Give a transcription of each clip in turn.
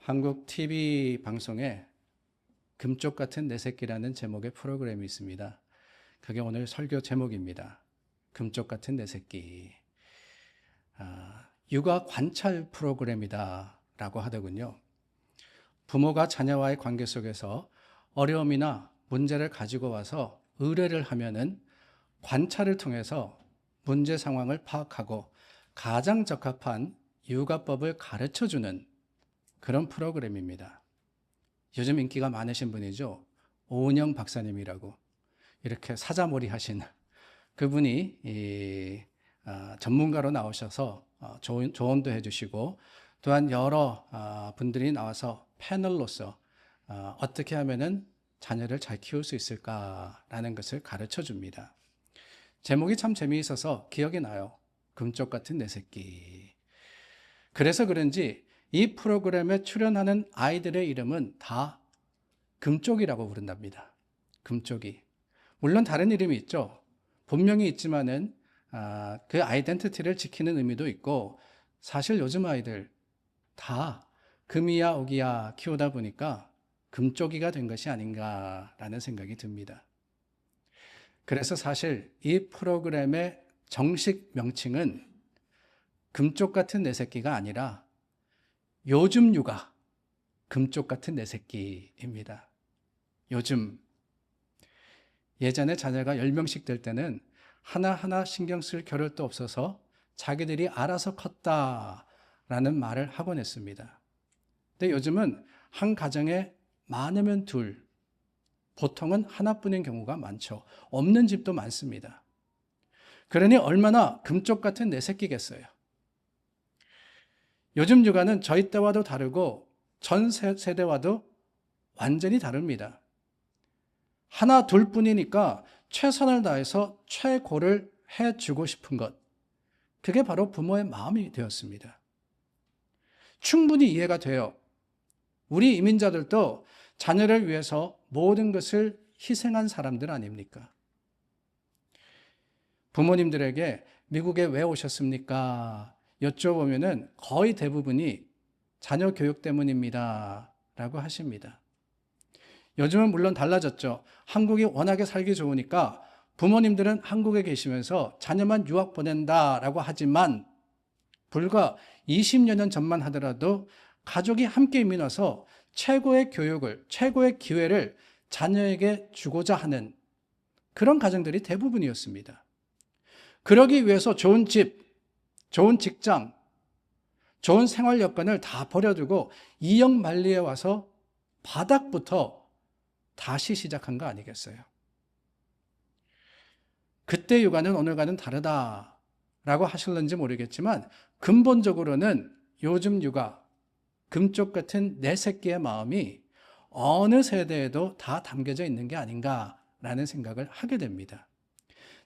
한국 TV 방송에 금쪽 같은 내 새끼라는 제목의 프로그램이 있습니다. 그게 오늘 설교 제목입니다. 금쪽 같은 내 새끼. 육아 관찰 프로그램이다 라고 하더군요. 부모가 자녀와의 관계 속에서 어려움이나 문제를 가지고 와서 의뢰를 하면은 관찰을 통해서 문제 상황을 파악하고 가장 적합한 육아법을 가르쳐 주는 그런 프로그램입니다. 요즘 인기가 많으신 분이죠. 오은영 박사님이라고 이렇게 사자몰이 하신 그분이 전문가로 나오셔서 조언도 해주시고 또한 여러 분들이 나와서 패널로서 어떻게 하면은 자녀를 잘 키울 수 있을까라는 것을 가르쳐 줍니다. 제목이 참 재미있어서 기억이 나요. 금쪽 같은 내 새끼. 그래서 그런지 이 프로그램에 출연하는 아이들의 이름은 다 금쪽이라고 부른답니다. 금쪽이. 물론 다른 이름이 있죠. 본명이 있지만은 그 아이덴티티를 지키는 의미도 있고, 사실 요즘 아이들 다 금이야 오기야 키우다 보니까 금쪽이가 된 것이 아닌가라는 생각이 듭니다. 그래서 사실 이 프로그램의 정식 명칭은 금쪽 같은 내 새끼가 아니라 요즘 육아 금쪽 같은 내 새끼입니다. 요즘 예전에 자녀가 10명씩 될 때는 하나하나 신경 쓸 겨를도 없어서 자기들이 알아서 컸다라는 말을 하곤 했습니다. 근데 요즘은 한 가정에 많으면 둘, 보통은 하나뿐인 경우가 많죠. 없는 집도 많습니다. 그러니 얼마나 금쪽 같은 내 새끼겠어요. 요즘 육아는 저희 때와도 다르고 전 세대와도 완전히 다릅니다. 하나 둘 뿐이니까 최선을 다해서 최고를 해주고 싶은 것, 그게 바로 부모의 마음이 되었습니다. 충분히 이해가 돼요. 우리 이민자들도 자녀를 위해서 모든 것을 희생한 사람들 아닙니까? 부모님들에게 미국에 왜 오셨습니까? 여쭤보면은 거의 대부분이 자녀 교육 때문입니다 라고 하십니다. 요즘은 물론 달라졌죠. 한국이 워낙에 살기 좋으니까 부모님들은 한국에 계시면서 자녀만 유학 보낸다라고 하지만 불과 20여 년 전만 하더라도 가족이 함께 이민 와서 최고의 교육을, 최고의 기회를 자녀에게 주고자 하는 그런 가정들이 대부분이었습니다. 그러기 위해서 좋은 집, 좋은 직장, 좋은 생활 여건을 다 버려두고 이역만리에 와서 바닥부터 다시 시작한 거 아니겠어요? 그때 육아는 오늘과는 다르다라고 하실는지 모르겠지만 근본적으로는 요즘 육아, 금쪽 같은 내 새끼의 마음이 어느 세대에도 다 담겨져 있는 게 아닌가라는 생각을 하게 됩니다.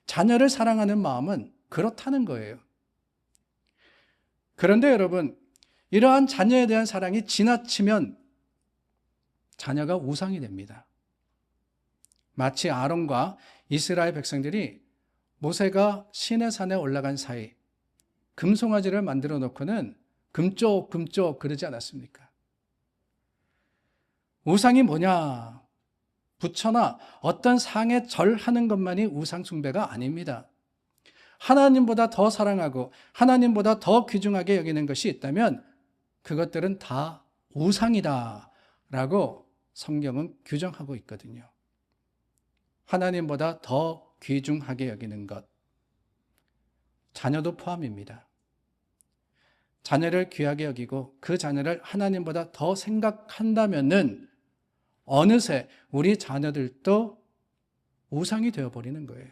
자녀를 사랑하는 마음은 그렇다는 거예요. 그런데 여러분, 이러한 자녀에 대한 사랑이 지나치면 자녀가 우상이 됩니다. 마치 아론과 이스라엘 백성들이 모세가 시내산에 올라간 사이 금송아지를 만들어 놓고는 금쪽 금쪽 그러지 않았습니까? 우상이 뭐냐? 부처나 어떤 상에 절하는 것만이 우상 숭배가 아닙니다. 하나님보다 더 사랑하고 하나님보다 더 귀중하게 여기는 것이 있다면 그것들은 다 우상이다 라고 성경은 규정하고 있거든요. 하나님보다 더 귀중하게 여기는 것, 자녀도 포함입니다. 자녀를 귀하게 여기고 그 자녀를 하나님보다 더 생각한다면은 어느새 우리 자녀들도 우상이 되어버리는 거예요.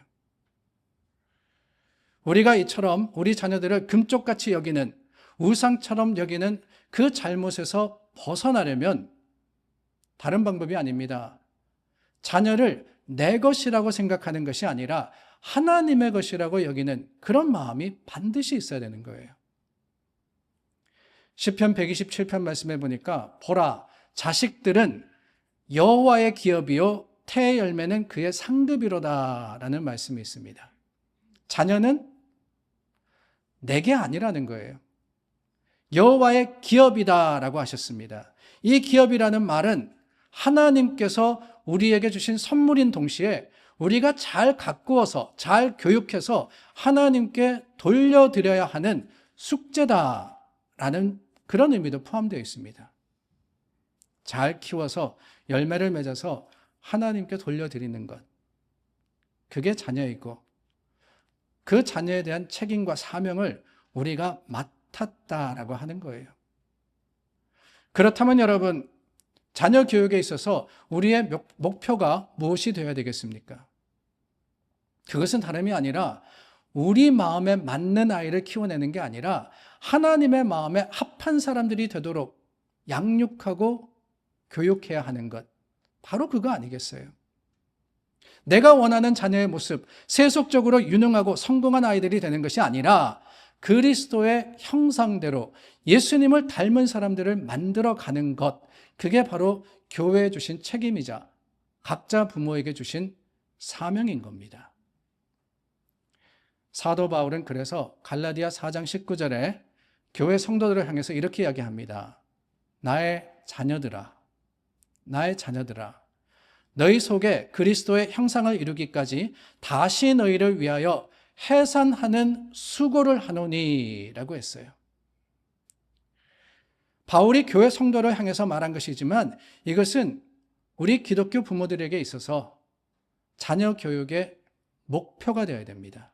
우리가 이처럼 우리 자녀들을 금쪽같이 여기는, 우상처럼 여기는 그 잘못에서 벗어나려면 다른 방법이 아닙니다. 자녀를 내 것이라고 생각하는 것이 아니라 하나님의 것이라고 여기는 그런 마음이 반드시 있어야 되는 거예요. 시편 127편 말씀해 보니까 보라, 자식들은 여호와의 기업이요 태의 열매는 그의 상급이로다 라는 말씀이 있습니다. 자녀는 내게 아니라는 거예요. 여호와의 기업이다라고 하셨습니다. 이 기업이라는 말은 하나님께서 우리에게 주신 선물인 동시에 우리가 잘 가꾸어서 잘 교육해서 하나님께 돌려드려야 하는 숙제다라는 그런 의미도 포함되어 있습니다. 잘 키워서 열매를 맺어서 하나님께 돌려드리는 것, 그게 자녀이고 그 자녀에 대한 책임과 사명을 우리가 맡았다라고 하는 거예요. 그렇다면 여러분, 자녀 교육에 있어서 우리의 목표가 무엇이 되어야 되겠습니까? 그것은 다름이 아니라 우리 마음에 맞는 아이를 키워내는 게 아니라 하나님의 마음에 합한 사람들이 되도록 양육하고 교육해야 하는 것, 바로 그거 아니겠어요? 내가 원하는 자녀의 모습, 세속적으로 유능하고 성공한 아이들이 되는 것이 아니라 그리스도의 형상대로 예수님을 닮은 사람들을 만들어가는 것, 그게 바로 교회에 주신 책임이자 각자 부모에게 주신 사명인 겁니다. 사도 바울은 그래서 갈라디아 4장 19절에 교회 성도들을 향해서 이렇게 이야기합니다. 나의 자녀들아, 너희 속에 그리스도의 형상을 이루기까지 다시 너희를 위하여 해산하는 수고를 하노니 라고 했어요. 바울이 교회 성도를 향해서 말한 것이지만 이것은 우리 기독교 부모들에게 있어서 자녀 교육의 목표가 되어야 됩니다.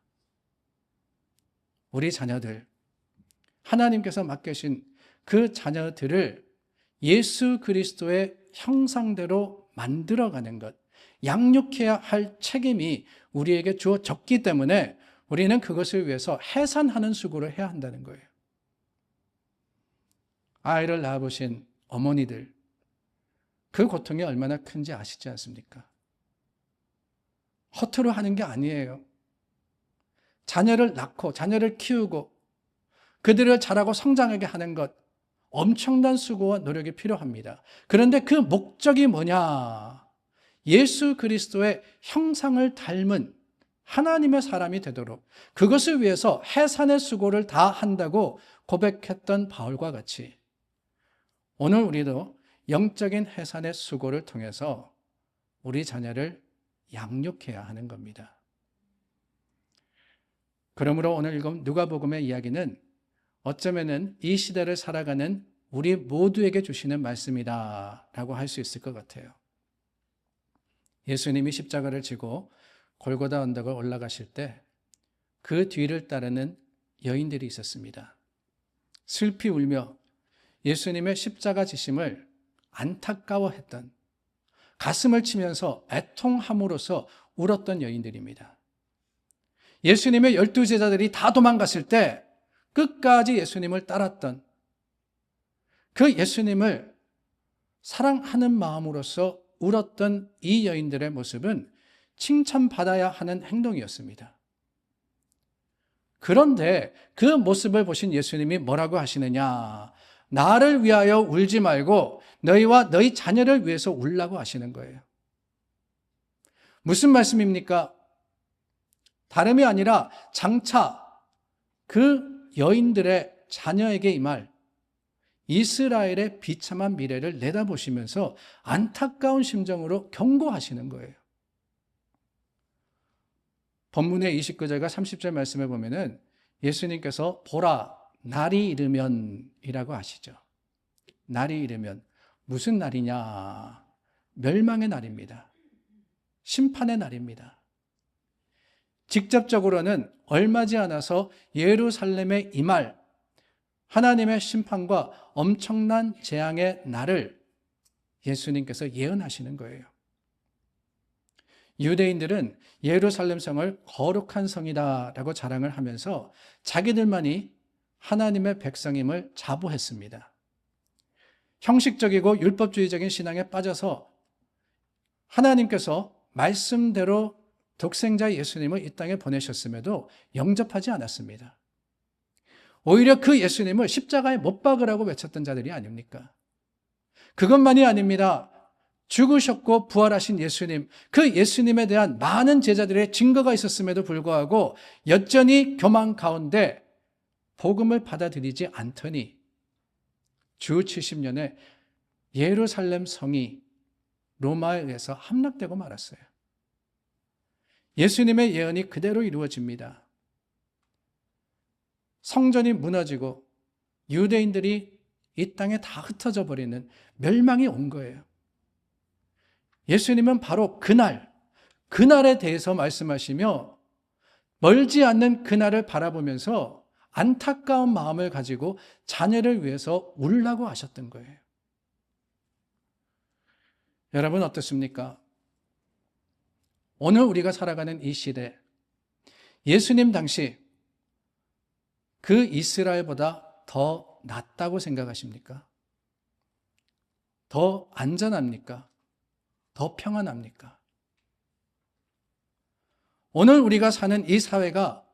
우리 자녀들, 하나님께서 맡기신 그 자녀들을 예수 그리스도의 형상대로 만들어가는 것, 양육해야 할 책임이 우리에게 주어졌기 때문에 우리는 그것을 위해서 해산하는 수고를 해야 한다는 거예요. 아이를 낳아보신 어머니들, 그 고통이 얼마나 큰지 아시지 않습니까? 허투루 하는 게 아니에요. 자녀를 낳고 자녀를 키우고 그들을 자라고 성장하게 하는 것, 엄청난 수고와 노력이 필요합니다. 그런데 그 목적이 뭐냐? 예수 그리스도의 형상을 닮은 하나님의 사람이 되도록 그것을 위해서 해산의 수고를 다 한다고 고백했던 바울과 같이 오늘 우리도 영적인 해산의 수고를 통해서 우리 자녀를 양육해야 하는 겁니다. 그러므로 오늘 읽은 누가복음의 이야기는 어쩌면은 이 시대를 살아가는 우리 모두에게 주시는 말씀이다라고 할 수 있을 것 같아요. 예수님이 십자가를 지고 골고다 언덕을 올라가실 때 그 뒤를 따르는 여인들이 있었습니다. 슬피 울며 예수님의 십자가 지심을 안타까워했던, 가슴을 치면서 애통함으로써 울었던 여인들입니다. 예수님의 12제자들이 다 도망갔을 때 끝까지 예수님을 따랐던 그 예수님을 사랑하는 마음으로서 울었던 이 여인들의 모습은 칭찬받아야 하는 행동이었습니다. 그런데 그 모습을 보신 예수님이 뭐라고 하시느냐? 나를 위하여 울지 말고 너희와 너희 자녀를 위해서 울라고 하시는 거예요. 무슨 말씀입니까? 다름이 아니라 장차 그 여인들의 자녀에게 임할 이스라엘의 비참한 미래를 내다보시면서 안타까운 심정으로 경고하시는 거예요. 본문의 29절과 30절 말씀에 보면은 예수님께서 보라, 날이 이르면 이라고 하시죠. 날이 이르면 무슨 날이냐? 멸망의 날입니다. 심판의 날입니다. 직접적으로는 얼마지 않아서 예루살렘에 임할 하나님의 심판과 엄청난 재앙의 날을 예수님께서 예언하시는 거예요. 유대인들은 예루살렘 성을 거룩한 성이다라고 자랑을 하면서 자기들만이 하나님의 백성임을 자부했습니다. 형식적이고 율법주의적인 신앙에 빠져서 하나님께서 말씀대로 독생자 예수님을 이 땅에 보내셨음에도 영접하지 않았습니다. 오히려 그 예수님을 십자가에 못 박으라고 외쳤던 자들이 아닙니까? 그것만이 아닙니다. 죽으셨고 부활하신 예수님, 그 예수님에 대한 많은 제자들의 증거가 있었음에도 불구하고 여전히 교만 가운데 복음을 받아들이지 않더니 주 70년에 예루살렘 성이 로마에 의해서 함락되고 말았어요. 예수님의 예언이 그대로 이루어집니다. 성전이 무너지고 유대인들이 이 땅에 다 흩어져 버리는 멸망이 온 거예요. 예수님은 바로 그날에 대해서 말씀하시며 멀지 않는 그날을 바라보면서 안타까운 마음을 가지고 자녀를 위해서 울라고 하셨던 거예요. 여러분 어떻습니까? 오늘 우리가 살아가는 이 시대, 예수님 당시 그 이스라엘보다 더 낫다고 생각하십니까? 더 안전합니까? 더 평안합니까? 오늘 우리가 사는 이 사회가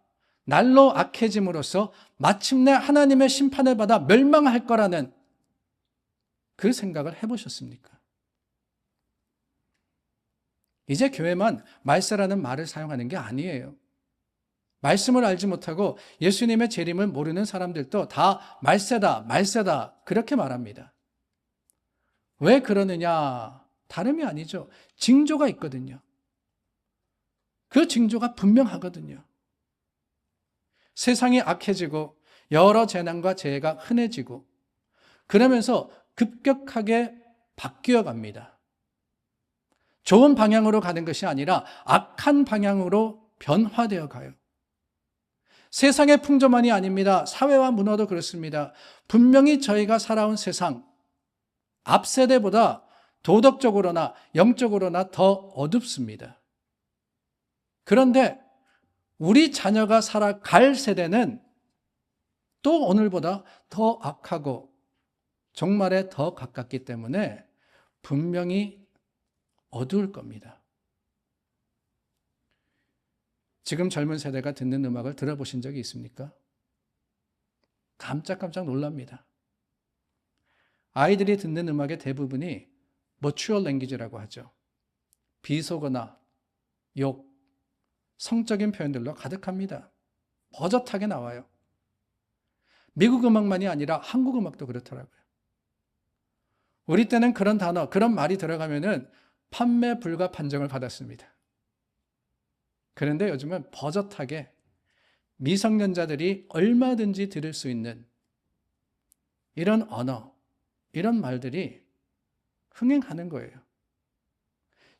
날로 악해짐으로써 마침내 하나님의 심판을 받아 멸망할 거라는 그 생각을 해보셨습니까? 이제 교회만 말세라는 말을 사용하는 게 아니에요. 말씀을 알지 못하고 예수님의 재림을 모르는 사람들도 다 말세다 그렇게 말합니다. 왜 그러느냐? 다름이 아니죠. 징조가 있거든요. 그 징조가 분명하거든요. 세상이 악해지고 여러 재난과 재해가 흔해지고 그러면서 급격하게 바뀌어 갑니다. 좋은 방향으로 가는 것이 아니라 악한 방향으로 변화되어 가요. 세상의 풍조만이 아닙니다. 사회와 문화도 그렇습니다. 분명히 저희가 살아온 세상, 앞 세대보다 도덕적으로나 영적으로나 더 어둡습니다. 그런데 우리 자녀가 살아갈 세대는 또 오늘보다 더 악하고 종말에 더 가깝기 때문에 분명히 어두울 겁니다. 지금 젊은 세대가 듣는 음악을 들어보신 적이 있습니까? 깜짝깜짝 놀랍니다. 아이들이 듣는 음악의 대부분이 mature language라고 하죠. 비속어나 욕, 성적인 표현들로 가득합니다. 버젓하게 나와요. 미국 음악만이 아니라 한국 음악도 그렇더라고요. 우리 때는 그런 단어, 그런 말이 들어가면은 판매 불가 판정을 받았습니다. 그런데 요즘은 버젓하게 미성년자들이 얼마든지 들을 수 있는 이런 언어, 이런 말들이 흥행하는 거예요.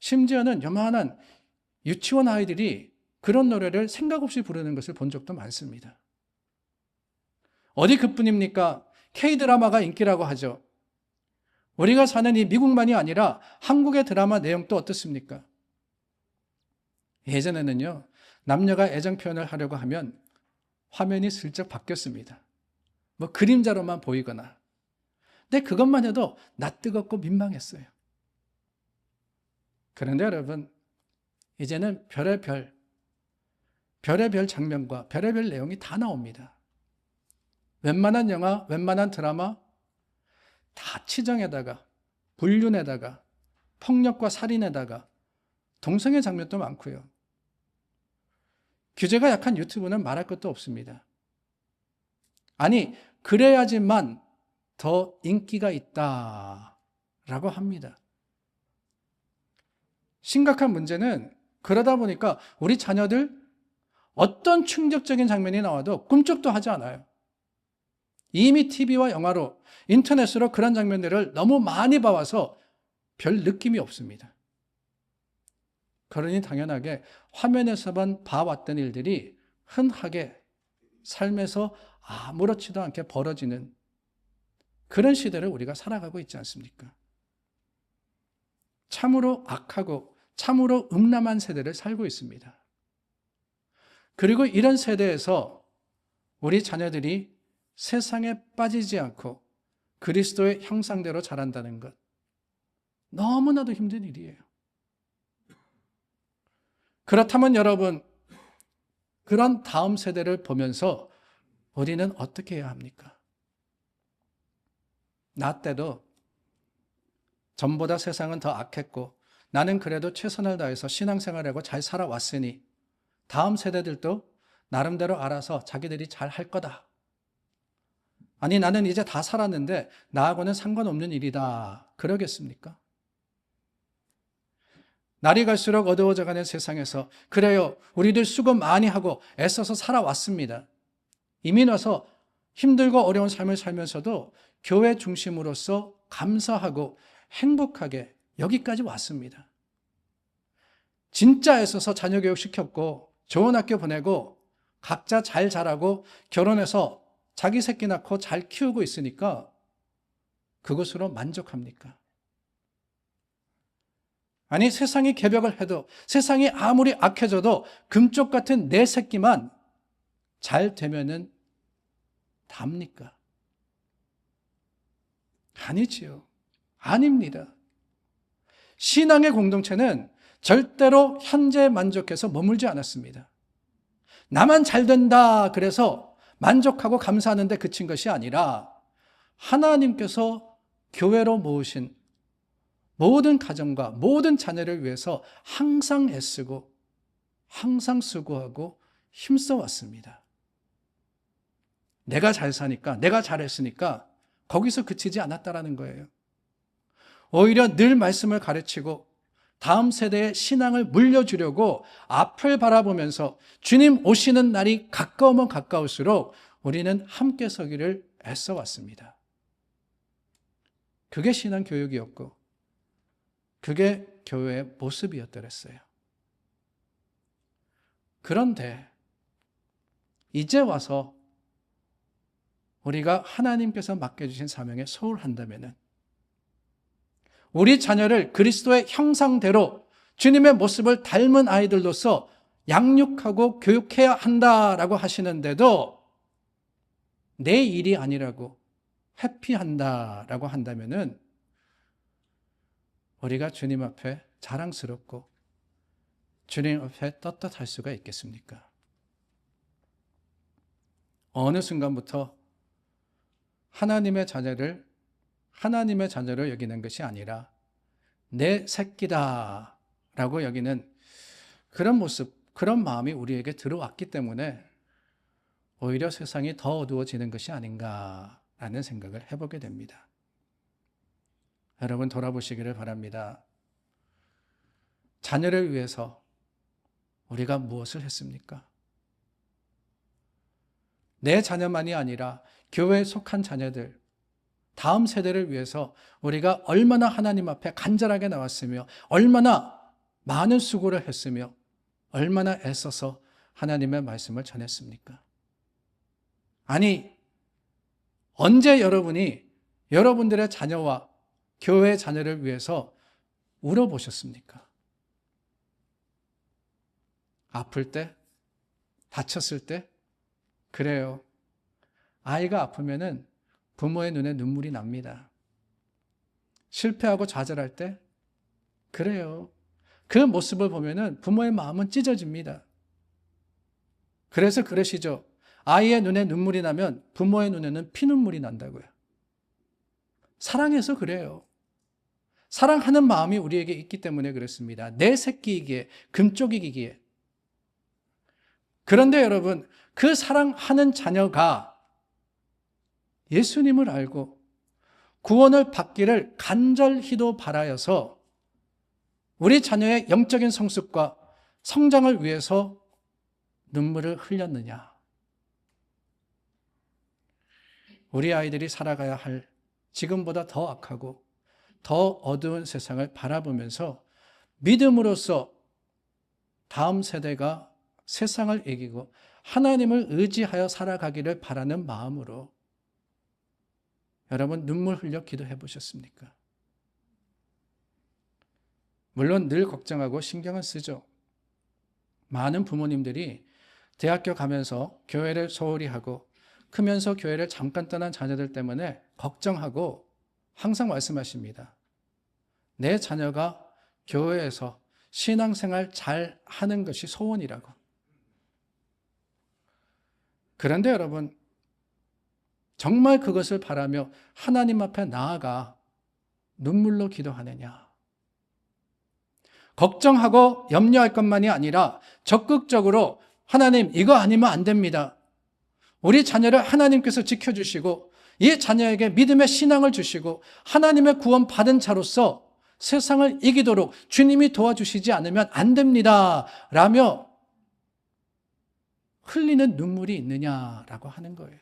심지어는 요만한 유치원 아이들이 그런 노래를 생각 없이 부르는 것을 본 적도 많습니다. 어디 그뿐입니까? K-드라마가 인기라고 하죠. 우리가 사는 이 미국만이 아니라 한국의 드라마 내용도 어떻습니까? 예전에는요, 남녀가 애정 표현을 하려고 하면 화면이 슬쩍 바뀌었습니다. 뭐 그림자로만 보이거나. 근데 그것만 해도 낯뜨겁고 민망했어요. 그런데 여러분, 이제는 별의별 장면과 별의별 내용이 다 나옵니다. 웬만한 영화, 웬만한 드라마 다 치정에다가 불륜에다가 폭력과 살인에다가 동성애 장면도 많고요. 규제가 약한 유튜브는 말할 것도 없습니다. 아니, 그래야지만 더 인기가 있다라고 합니다. 심각한 문제는 그러다 보니까 우리 자녀들 어떤 충격적인 장면이 나와도 꿈쩍도 하지 않아요. 이미 TV와 영화로, 인터넷으로 그런 장면들을 너무 많이 봐와서 별 느낌이 없습니다. 그러니 당연하게 화면에서만 봐왔던 일들이 흔하게 삶에서 아무렇지도 않게 벌어지는 그런 시대를 우리가 살아가고 있지 않습니까? 참으로 악하고 참으로 음란한 세대를 살고 있습니다. 그리고 이런 세대에서 우리 자녀들이 세상에 빠지지 않고 그리스도의 형상대로 자란다는 것, 너무나도 힘든 일이에요. 그렇다면 여러분, 그런 다음 세대를 보면서 우리는 어떻게 해야 합니까? 나 때도 전보다 세상은 더 악했고 나는 그래도 최선을 다해서 신앙생활하고 잘 살아왔으니 다음 세대들도 나름대로 알아서 자기들이 잘 할 거다. 아니, 나는 이제 다 살았는데 나하고는 상관없는 일이다. 그러겠습니까? 날이 갈수록 어두워져가는 세상에서 그래요. 우리들 수고 많이 하고 애써서 살아왔습니다. 이민 와서 힘들고 어려운 삶을 살면서도 교회 중심으로서 감사하고 행복하게 여기까지 왔습니다. 진짜 애써서 자녀 교육 시켰고 좋은 학교 보내고 각자 잘 자라고 결혼해서 자기 새끼 낳고 잘 키우고 있으니까 그것으로 만족합니까? 아니, 세상이 개벽을 해도, 세상이 아무리 악해져도 금쪽 같은 내 새끼만 잘 되면은 답니까? 아니지요. 아닙니다. 신앙의 공동체는 절대로 현재에 만족해서 머물지 않았습니다. 나만 잘 된다 그래서 만족하고 감사하는데 그친 것이 아니라 하나님께서 교회로 모으신 모든 가정과 모든 자녀를 위해서 항상 애쓰고 항상 수고하고 힘써 왔습니다. 내가 잘 사니까, 내가 잘했으니까 거기서 그치지 않았다라는 거예요. 오히려 늘 말씀을 가르치고 다음 세대의 신앙을 물려주려고 앞을 바라보면서 주님 오시는 날이 가까우면 가까울수록 우리는 함께 서기를 애써 왔습니다. 그게 신앙 교육이었고 그게 교회의 모습이었더랬어요. 그런데 이제 와서 우리가 하나님께서 맡겨주신 사명에 소홀한다면 우리 자녀를 그리스도의 형상대로 주님의 모습을 닮은 아이들로서 양육하고 교육해야 한다라고 하시는데도 내 일이 아니라고 회피한다라고 한다면은 우리가 주님 앞에 자랑스럽고 주님 앞에 떳떳할 수가 있겠습니까? 어느 순간부터 하나님의 자녀를 여기는 것이 아니라 내 새끼다라고 여기는 그런 모습, 그런 마음이 우리에게 들어왔기 때문에 오히려 세상이 더 어두워지는 것이 아닌가라는 생각을 해보게 됩니다. 여러분 돌아보시기를 바랍니다. 자녀를 위해서 우리가 무엇을 했습니까? 내 자녀만이 아니라 교회에 속한 자녀들, 다음 세대를 위해서 우리가 얼마나 하나님 앞에 간절하게 나왔으며 얼마나 많은 수고를 했으며 얼마나 애써서 하나님의 말씀을 전했습니까? 아니, 언제 여러분이 여러분들의 자녀와 교회의 자녀를 위해서 울어보셨습니까? 아플 때? 다쳤을 때? 그래요. 아이가 아프면은 부모의 눈에 눈물이 납니다. 실패하고 좌절할 때? 그래요. 그 모습을 보면은 부모의 마음은 찢어집니다. 그래서 그러시죠. 아이의 눈에 눈물이 나면 부모의 눈에는 피눈물이 난다고요. 사랑해서 그래요. 사랑하는 마음이 우리에게 있기 때문에 그렇습니다. 내 새끼이기에, 금쪽이기에. 그런데 여러분, 그 사랑하는 자녀가 예수님을 알고 구원을 받기를 간절히도 바라여서 우리 자녀의 영적인 성숙과 성장을 위해서 눈물을 흘렸느냐? 우리 아이들이 살아가야 할 지금보다 더 악하고 더 어두운 세상을 바라보면서 믿음으로써 다음 세대가 세상을 이기고 하나님을 의지하여 살아가기를 바라는 마음으로 여러분 눈물 흘려 기도해 보셨습니까? 물론 늘 걱정하고 신경을 쓰죠. 많은 부모님들이 대학교 가면서 교회를 소홀히 하고 크면서 교회를 잠깐 떠난 자녀들 때문에 걱정하고 항상 말씀하십니다. 내 자녀가 교회에서 신앙생활 잘 하는 것이 소원이라고. 그런데 여러분, 정말 그것을 바라며 하나님 앞에 나아가 눈물로 기도하느냐? 걱정하고 염려할 것만이 아니라 적극적으로 하나님, 이거 아니면 안 됩니다. 우리 자녀를 하나님께서 지켜주시고 이 자녀에게 믿음의 신앙을 주시고 하나님의 구원 받은 자로서 세상을 이기도록 주님이 도와주시지 않으면 안 됩니다 라며 흘리는 눈물이 있느냐라고 하는 거예요.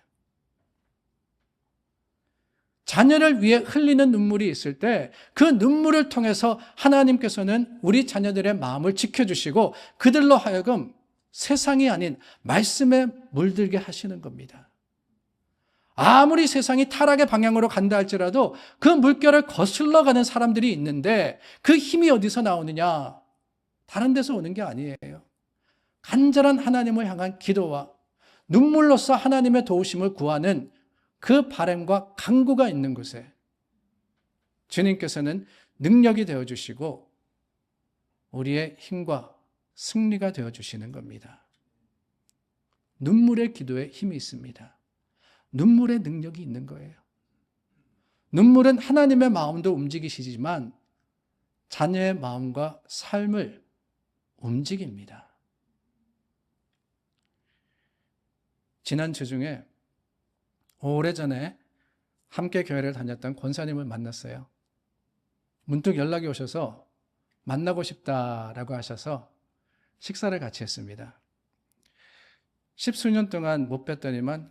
자녀를 위해 흘리는 눈물이 있을 때 그 눈물을 통해서 하나님께서는 우리 자녀들의 마음을 지켜주시고 그들로 하여금 세상이 아닌 말씀에 물들게 하시는 겁니다. 아무리 세상이 타락의 방향으로 간다 할지라도 그 물결을 거슬러 가는 사람들이 있는데 그 힘이 어디서 나오느냐? 다른 데서 오는 게 아니에요. 간절한 하나님을 향한 기도와 눈물로써 하나님의 도우심을 구하는 그 바람과 간구가 있는 곳에 주님께서는 능력이 되어주시고 우리의 힘과 승리가 되어주시는 겁니다. 눈물의 기도에 힘이 있습니다. 눈물의 능력이 있는 거예요. 눈물은 하나님의 마음도 움직이시지만 자녀의 마음과 삶을 움직입니다. 지난 주 중에 오래전에 함께 교회를 다녔던 권사님을 만났어요. 문득 연락이 오셔서 만나고 싶다라고 하셔서 식사를 같이 했습니다. 10수년 동안 못 뵀더니만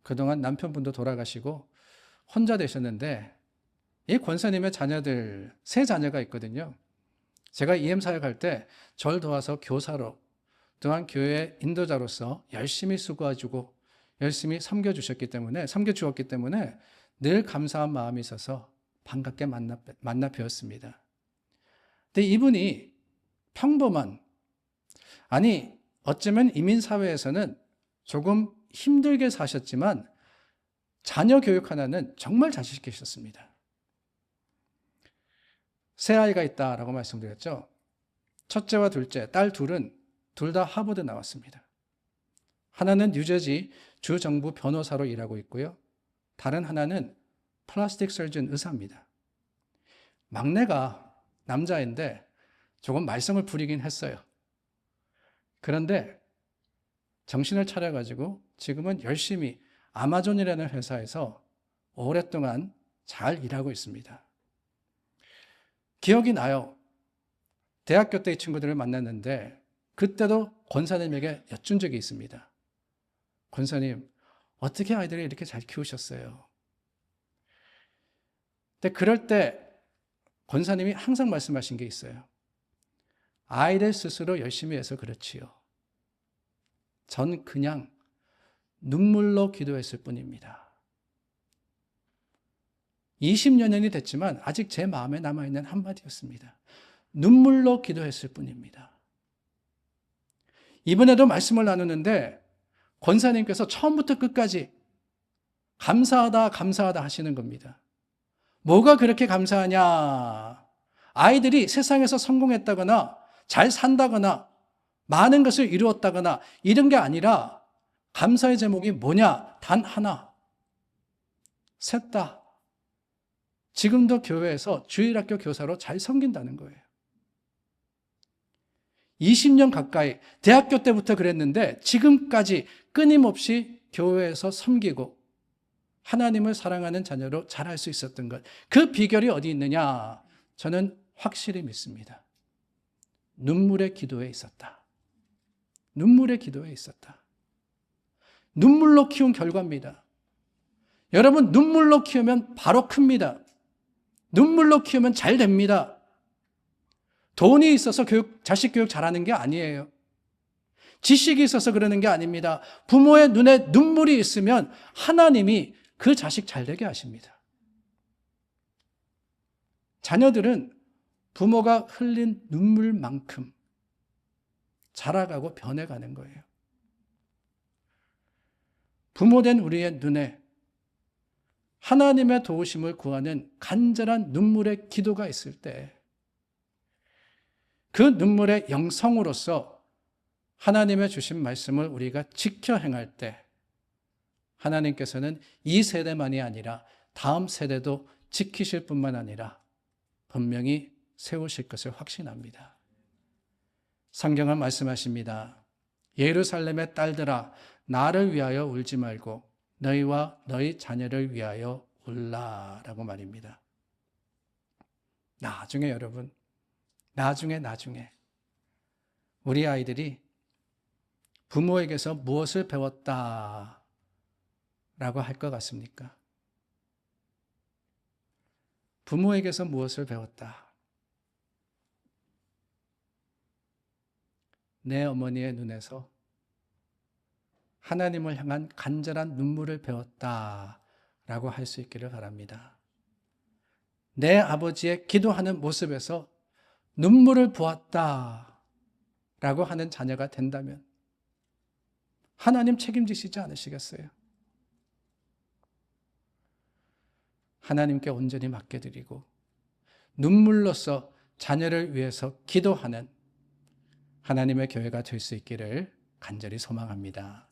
그동안 남편분도 돌아가시고 혼자 되셨는데 이 권사님의 자녀들, 세 자녀가 있거든요. 제가 EM 사역할 때 절 도와서 교사로 또한 교회 인도자로서 열심히 수고해주고 열심히 섬겨주었기 때문에 늘 감사한 마음이 있어서 반갑게 만나 뵈었습니다. 근데 이분이 평범한, 어쩌면 이민사회에서는 조금 힘들게 사셨지만 자녀 교육 하나는 정말 잘 시키셨습니다. 세 아이가 있다라고 말씀드렸죠. 첫째와 둘째, 딸 둘은 둘 다 하버드 나왔습니다. 하나는 뉴저지 주정부 변호사로 일하고 있고요. 다른 하나는 플라스틱 서전 의사입니다. 막내가 남자인데 조금 말썽을 부리긴 했어요. 그런데 정신을 차려가지고 지금은 열심히 아마존이라는 회사에서 오랫동안 잘 일하고 있습니다. 기억이 나요. 대학교 때 이 친구들을 만났는데 그때도 권사님에게 여쭌 적이 있습니다. 권사님, 어떻게 아이들을 이렇게 잘 키우셨어요? 근데 그럴 때 권사님이 항상 말씀하신 게 있어요. 아이들 스스로 열심히 해서 그렇지요. 전 그냥 눈물로 기도했을 뿐입니다. 20여 년이 됐지만 아직 제 마음에 남아있는 한마디였습니다. 눈물로 기도했을 뿐입니다. 이번에도 말씀을 나누는데 권사님께서 처음부터 끝까지 감사하다 하시는 겁니다. 뭐가 그렇게 감사하냐? 아이들이 세상에서 성공했다거나 잘 산다거나 많은 것을 이루었다거나 이런 게 아니라 감사의 제목이 뭐냐? 단 하나. 셋 다 지금도 교회에서 주일학교 교사로 잘 섬긴다는 거예요. 20년 가까이 대학교 때부터 그랬는데 지금까지 끊임없이 교회에서 섬기고 하나님을 사랑하는 자녀로 자랄 수 있었던 것. 그 비결이 어디 있느냐? 저는 확실히 믿습니다. 눈물의 기도에 있었다. 눈물의 기도에 있었다. 눈물로 키운 결과입니다. 여러분, 눈물로 키우면 바로 큽니다. 눈물로 키우면 잘 됩니다. 돈이 있어서 자식 교육 잘하는 게 아니에요. 지식이 있어서 그러는 게 아닙니다. 부모의 눈에 눈물이 있으면 하나님이 그 자식 잘 되게 하십니다. 자녀들은 부모가 흘린 눈물만큼 자라가고 변해가는 거예요. 부모된 우리의 눈에 하나님의 도우심을 구하는 간절한 눈물의 기도가 있을 때 그 눈물의 영성으로서 하나님의 주신 말씀을 우리가 지켜 행할 때 하나님께서는 이 세대만이 아니라 다음 세대도 지키실 뿐만 아니라 분명히 세우실 것을 확신합니다. 성경은 말씀하십니다. 예루살렘의 딸들아, 나를 위하여 울지 말고 너희와 너희 자녀를 위하여 울라라고 말입니다. 나중에 여러분, 나중에 우리 아이들이 부모에게서 무엇을 배웠다라고 할 것 같습니까? 부모에게서 무엇을 배웠다? 내 어머니의 눈에서 하나님을 향한 간절한 눈물을 배웠다라고 할 수 있기를 바랍니다. 내 아버지의 기도하는 모습에서 눈물을 보았다라고 하는 자녀가 된다면 하나님 책임지시지 않으시겠어요? 하나님께 온전히 맡겨드리고 눈물로써 자녀를 위해서 기도하는 하나님의 교회가 될 수 있기를 간절히 소망합니다.